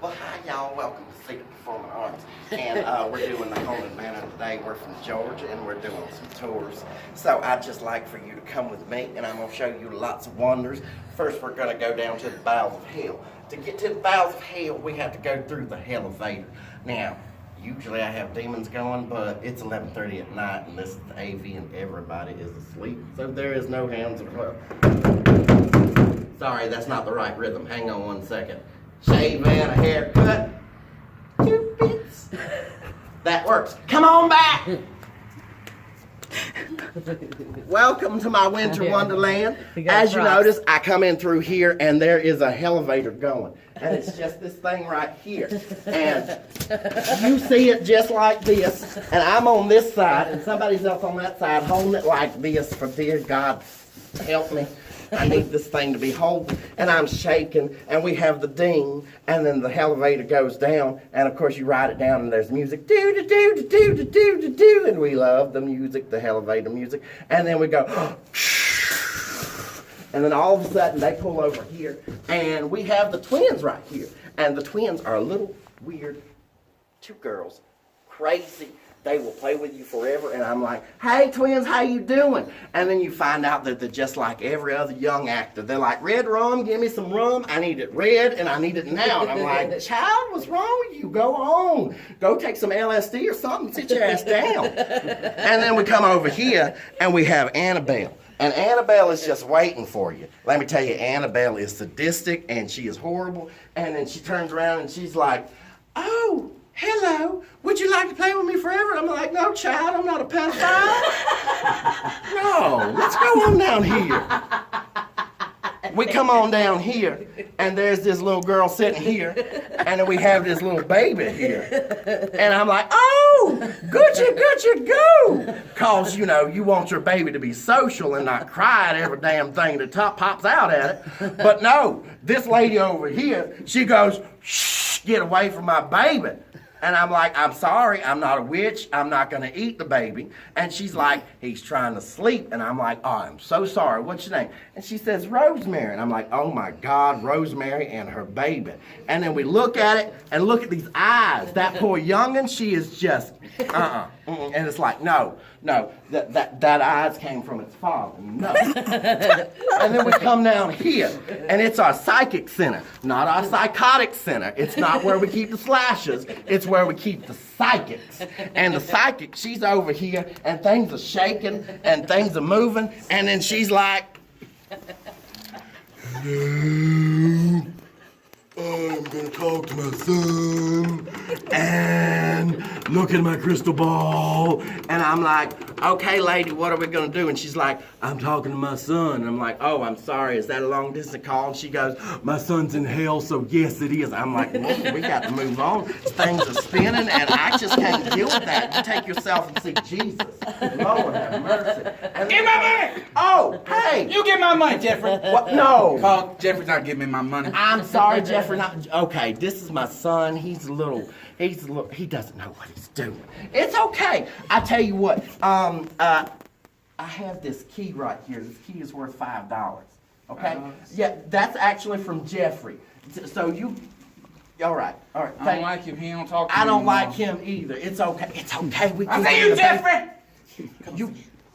Well, hi, y'all. Welcome to Secret Performing Arts. And we're doing the Haunted Manor today. We're from Georgia, and we're doing some tours. So I'd just like for you to come with me, and I'm going to show you lots of wonders. First, we're going to go down to the bowels of hell. To get to the bowels of hell, we have to go through the elevator. Now, usually I have demons going, but it's 11:30 at night, and this is the AV, and everybody is asleep. So there is no hands of club. Sorry, that's not the right rhythm. Hang on one second. Shave and a haircut. 2 bits. That works. Come on back. Welcome to my winter wonderland. As you notice, I come in through here and there is a elevator going. And it's just this thing right here. And you see it just like this. And I'm on this side and somebody else on that side holding it like this for dear God, help me. I need this thing to be whole, and I'm shaking, and we have the ding, and then the elevator goes down, and of course you ride it down, and there's music, do-do-do-do-do-do-do-do, and we love the music, the elevator music, and then we go, and then all of a sudden they pull over here, and we have the twins right here, and the twins are a little weird, 2 girls, crazy. They will play with you forever, and I'm like, hey, twins, how you doing? And then you find out that they're just like every other young actor. They're like, red rum, give me some rum. I need it red, and I need it now. And I'm like, child, what's wrong with you? Go on. Go take some LSD or something. Sit your ass down. And then we come over here, and we have Annabelle. And Annabelle is just waiting for you. Let me tell you, Annabelle is sadistic, and she is horrible. And then she turns around, and she's like, oh, hello, would you like to play with me forever? I'm like, no, child, I'm not a pedophile. No, let's go on down here. We come on down here, and there's this little girl sitting here, and then we have this little baby here. And I'm like, oh, good go. Because, you know, you want your baby to be social and not cry at every damn thing that pops out at it. But no, this lady over here, she goes, shh, get away from my baby. And I'm like, I'm sorry, I'm not a witch, I'm not gonna eat the baby. And she's like, he's trying to sleep. And I'm like, oh, I'm so sorry, what's your name? And she says, Rosemary. And I'm like, oh my God, Rosemary and her baby. And then we look at it, and look at these eyes. That poor youngin', she is just, And it's like, no, that eyes came from its father, no. And then we come down here, and it's our psychic center, not our psychotic center. It's not where we keep the slashers, it's where we keep the psychics. And the psychic, she's over here, and things are shaking, and things are moving, and then she's like, hello, I'm gonna talk to my son, and look at my crystal ball, and I'm like, okay, lady, what are we gonna do? And she's like, I'm talking to my son. And I'm like, oh, I'm sorry, is that a long distance call? And she goes, my son's in hell, so yes, it is. I'm like, well, we got to move on. Things are spinning, and I just can't deal with that. You take yourself and see Jesus. Lord have mercy. And Give my money! Oh, hey! You get my money, Jeffrey. What? No. Call Jeffrey's not giving me my money. I'm sorry, Jeffrey. Okay, this is my son. He doesn't know what he's doing. It's okay. I tell you what, I have this key right here. This key is worth $5. Okay? Yeah, that's actually from Jeffrey. So you, all right. I don't like him. He don't talk to me I don't anymore. like him either. It's okay. It's okay. I say you, Jeffrey!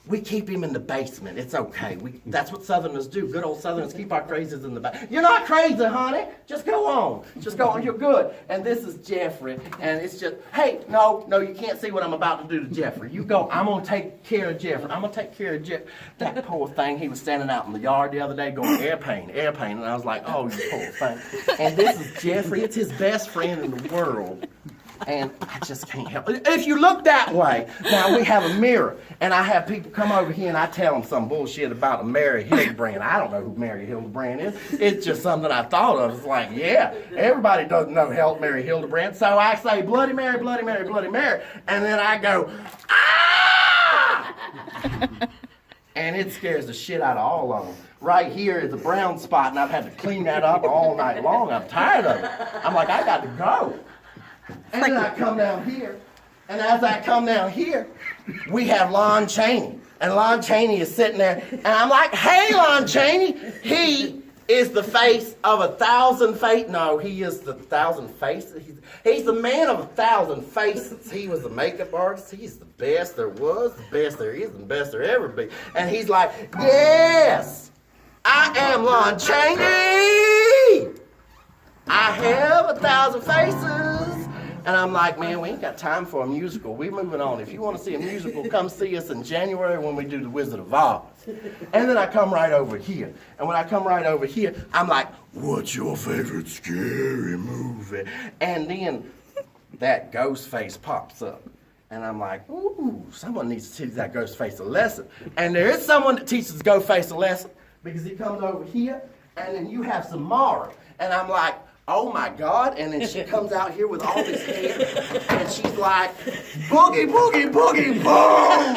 We keep him in the basement. It's okay. That's what Southerners do. Good old Southerners keep our crazies in the basement. You're not crazy, honey. Just go on. Just go on. You're good. And this is Jeffrey. And it's just, hey, no, you can't see what I'm about to do to Jeffrey. You go. I'm going to take care of Jeffrey. I'm going to take care of Jeffrey. That poor thing, he was standing out in the yard the other day going, air pain. And I was like, oh, you poor thing. And this is Jeffrey. It's his best friend in the world. And I just can't help it. If you look that way, now we have a mirror, and I have people come over here and I tell them some bullshit about Mary Hildebrand. I don't know who Mary Hildebrand is. It's just something I thought of. It's like, yeah, everybody doesn't know Mary Hildebrand. So I say, Bloody Mary, Bloody Mary, Bloody Mary, and then I go, ah! And it scares the shit out of all of them. Right here is a brown spot, and I've had to clean that up all night long. I'm tired of it. I'm like, I got to go. And then I come down here, and as I come down here, we have Lon Chaney. And Lon Chaney is sitting there, and I'm like, hey, Lon Chaney. He is the face of 1,000 faces. No, he is the 1,000 faces. He's the man of 1,000 faces. He was the makeup artist. He's the best there was, the best there is, and the best there ever be. And he's like, yes, I am Lon Chaney. I have 1,000 faces. And I'm like, man, we ain't got time for a musical. We're moving on. If you want to see a musical, come see us in January when we do The Wizard of Oz. And then I come right over here. And when I come right over here, I'm like, what's your favorite scary movie? And then that ghost face pops up. And I'm like, ooh, someone needs to teach that ghost face a lesson. And there is someone that teaches ghost face a lesson because he comes over here and then you have some Mara. And I'm like, oh my God, and then she comes out here with all this hair, and she's like, boogie, boogie, boogie, boom!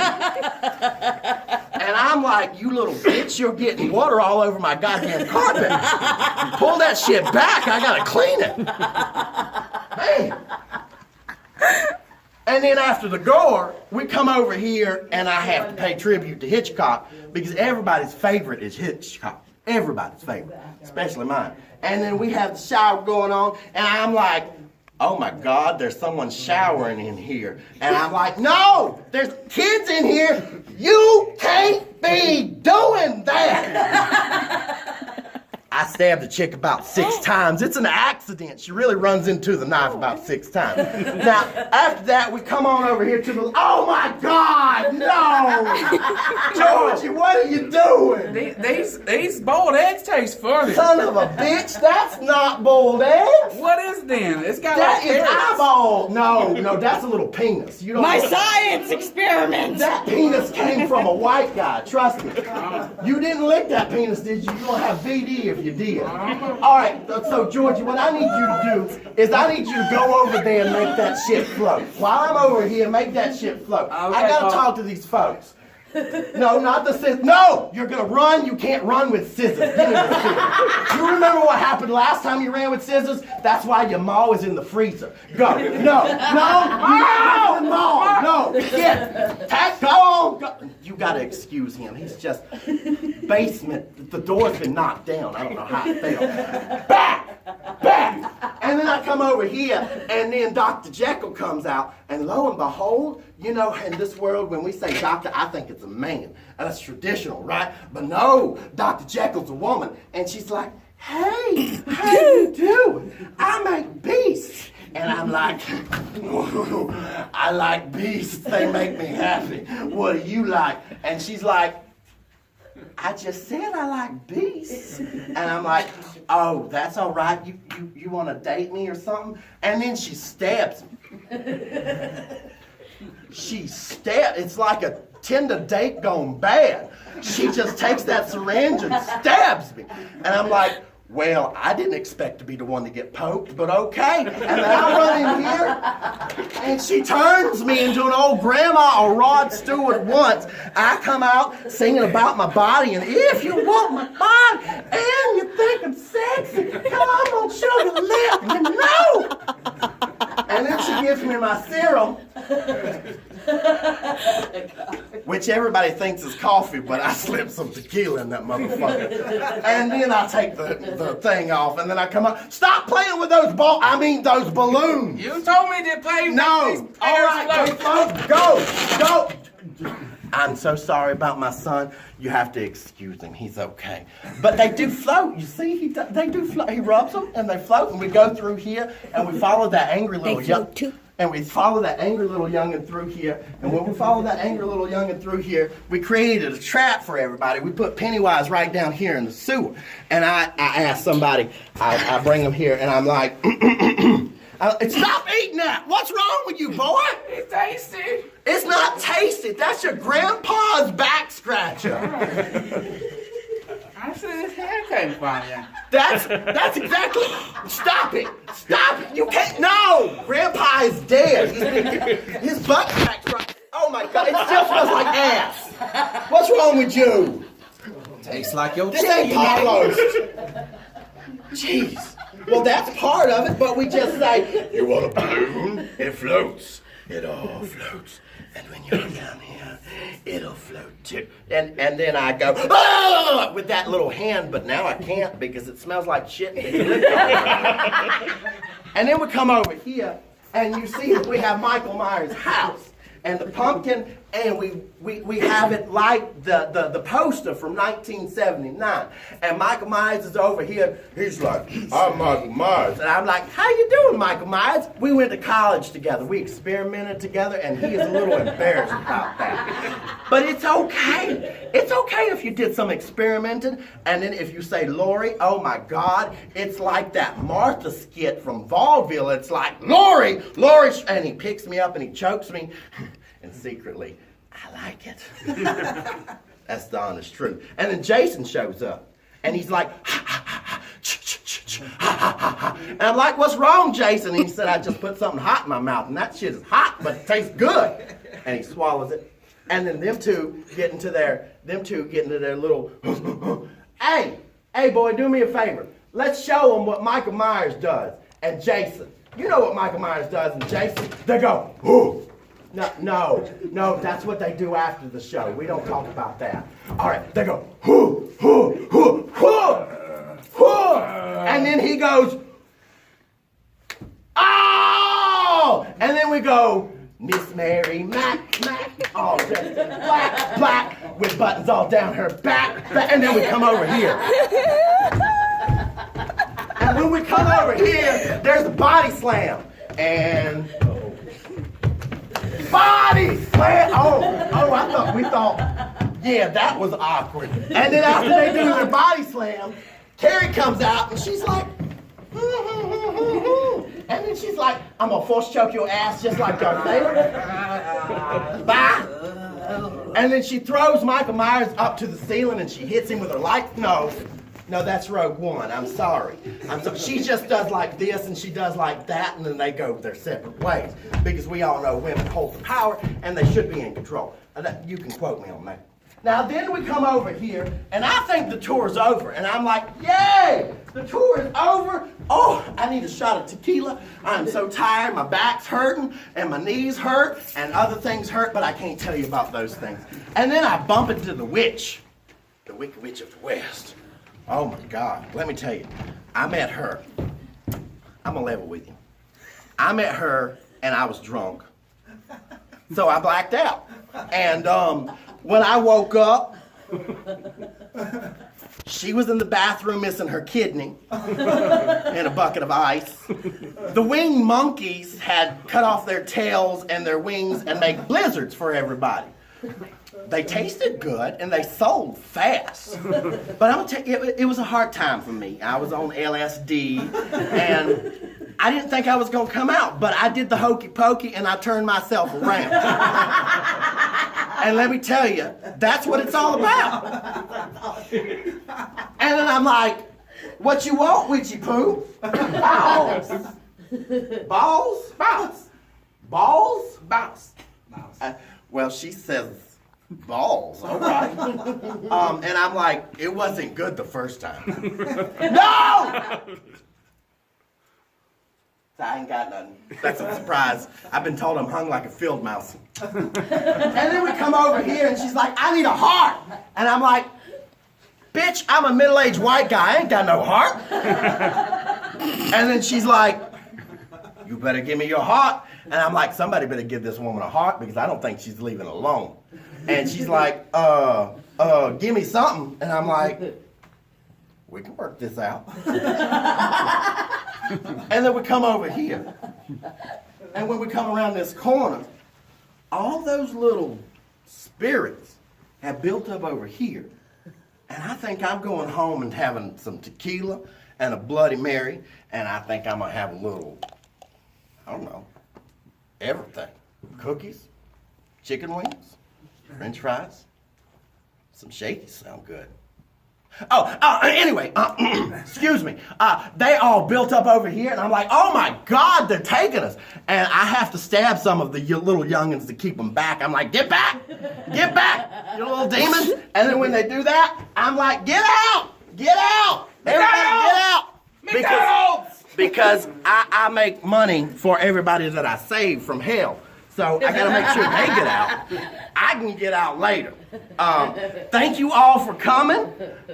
And I'm like, you little bitch, you're getting water all over my goddamn carpet. Pull that shit back, I gotta clean it. Man. And then after the gore, we come over here, and I have to pay tribute to Hitchcock, because everybody's favorite is Hitchcock. Everybody's favorite, especially mine. And then we have the shower going on, and I'm like, oh my God, there's someone showering in here. And I'm like, no, there's kids in here. You can't be doing that. I stabbed the chick about 6 times. It's an accident. She really runs into the knife about 6 times. Now, after that, we come on over here to the... Oh, my God, no! Georgie, what are you doing? These boiled eggs taste funny. Son of a bitch, that's not boiled eggs. What is then? It's got That like is carrots. eyeball. No, that's a little penis. You don't My know. science experiment! That penis came from a white guy, trust me. You didn't lick that penis, did you? You don't have VD if you did. All right, so Georgie, what I need you to do is I need you to go over there and make that shit float. While I'm over here, make that shit float. I gotta talk to these folks. No, not the scissors. No, you're gonna run. You can't run with scissors. Give me the scissors. You remember what happened last time you ran with scissors? That's why your maw is in the freezer. Go. No. Get. Go on. Go. You gotta excuse him. He's just basement. The door's been knocked down. I don't know how it fell. Back. And then I come over here, and then Dr. Jekyll comes out, and lo and behold, you know, in this world, when we say doctor, I think it's a man. And that's traditional, right? But no, Dr. Jekyll's a woman. And she's like, hey, how you doing? I make beasts. And I'm like, I like beasts. They make me happy. What do you like? And she's like, I just said I like beasts. And I'm like, oh, that's all right. You want to date me or something? And then she stabs me. It's like a Tinder date gone bad. She just takes that syringe and stabs me. And I'm like, well, I didn't expect to be the one to get poked, but okay. And then I run in here, and she turns me into an old grandma or Rod Stewart once. I come out singing about my body, and if you want my body, and you think I'm sexy, come on, sugar lip, you know. And then she gives me my serum, which everybody thinks is coffee, but I slipped some tequila in that motherfucker. And then I take the thing off, and then I come up. Stop playing with those those balloons. You told me to play with No. these All right, float. go. I'm so sorry about my son. You have to excuse him. He's okay. But they do float. You see, they do float. He rubs them, and they float. And we go through here, and we follow that angry little float too. And we follow that angry little youngin' through here. And when we follow that angry little youngin' through here, we created a trap for everybody. We put Pennywise right down here in the sewer. And I asked somebody, I bring him here, and I'm like, stop eating that! What's wrong with you, boy? It's tasty. It's not tasty. That's your grandpa's back scratcher. I said his hair came from you. That's exactly. Stop it. You can't. No. Grandpa is dead. His butt crack's right. Oh my God. It still smells like ass. What's wrong with you? Tastes like your This ain't Paulo's. Jeez. Well, that's part of it, but we just say, you want a balloon? It floats. it all floats. And when you're down here, it'll float too. And then I go, oh, with that little hand, but now I can't because it smells like shit. And then we come over here, and you see that we have Michael Myers' house. And the pumpkin, and we have it like the poster from 1979. And Michael Myers is over here. He's like, I'm Michael Myers. And I'm like, how you doing, Michael Myers? We went to college together. We experimented together, and he is a little embarrassed about that. But it's okay. It's okay if you did some experimenting. And then if you say, Lori, oh my God, it's like that Martha skit from Vaudeville. It's like, Lori, and he picks me up and he chokes me. And secretly, I like it. That's the honest truth. And then Jason shows up, and he's like, ha, ha, ha, ha, ha, ha, ha, ha. And I'm like, what's wrong, Jason? And he said, I just put something hot in my mouth, and that shit is hot, but it tastes good. And he swallows it. And then them two get into their little, hey, boy, do me a favor. Let's show them what Michael Myers does. And Jason, you know what Michael Myers does, and Jason, they go, whoo. No, that's what they do after the show. We don't talk about that. All right, they go, hoo, hoo, hoo, hoo, hoo. And then he goes, oh! And then we go, Miss Mary Mac, all dressed in black, with buttons all down her back. And then we come over here. And when we come over here, there's a body slam. And... body slam! Oh, we thought, yeah, that was awkward. And then after they do their body slam, Carrie comes out and she's like, and then she's like, I'm gonna force choke your ass just like Darth Vader. Bye. And then she throws Michael Myers up to the ceiling and she hits him with her light. No, that's Rogue One. I'm sorry. She just does like this and she does like that, and then they go their separate ways. Because we all know women hold the power and they should be in control. You can quote me on that. Now then we come over here, and I think the tour's over. And I'm like, yay! The tour is over. Oh, I need a shot of tequila. I'm so tired. My back's hurting, and my knees hurt, and other things hurt, but I can't tell you about those things. And then I bump into the witch, the Wicked Witch of the West. Oh my God, let me tell you, I met her. I'm gonna level with you. I met her and I was drunk. So I blacked out. And when I woke up, she was in the bathroom missing her kidney in a bucket of ice. The winged monkeys had cut off their tails and their wings and made blizzards for everybody. They tasted good and they sold fast. But I'm gonna tell you, it was a hard time for me. I was on LSD and I didn't think I was gonna come out, but I did the hokey pokey and I turned myself around. And let me tell you, that's what it's all about. And then I'm like, what you want, witchy poo? Balls. Balls? Balls. Balls? Balls. Well, she says balls, all right. And I'm like, it wasn't good the first time. No! I ain't got nothing. That's a surprise. I've been told I'm hung like a field mouse. And then we come over here and she's like, I need a heart. And I'm like, bitch, I'm a middle-aged white guy. I ain't got no heart. And then she's like, you better give me your heart. And I'm like, somebody better give this woman a heart because I don't think she's leaving alone. And she's like, give me something. And I'm like, we can work this out. And then we come over here. And when we come around this corner, all those little spirits have built up over here. And I think I'm going home and having some tequila and a Bloody Mary. And I think I'm going to have a little, I don't know, everything. Cookies, chicken wings, French fries, some shakies sound good. Anyway, excuse me. They all built up over here, and I'm like, oh my God, they're taking us. And I have to stab some of the little youngins to keep them back. I'm like, get back, you little demons. And then when they do that, I'm like, get out, everybody get out. Because I make money for everybody that I save from hell. So I gotta make sure they get out. I can get out later. Thank you all for coming.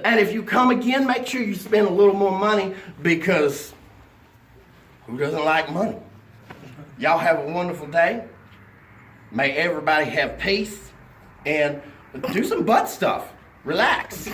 And if you come again, make sure you spend a little more money because who doesn't like money? Y'all have a wonderful day. May everybody have peace and do some butt stuff. Relax.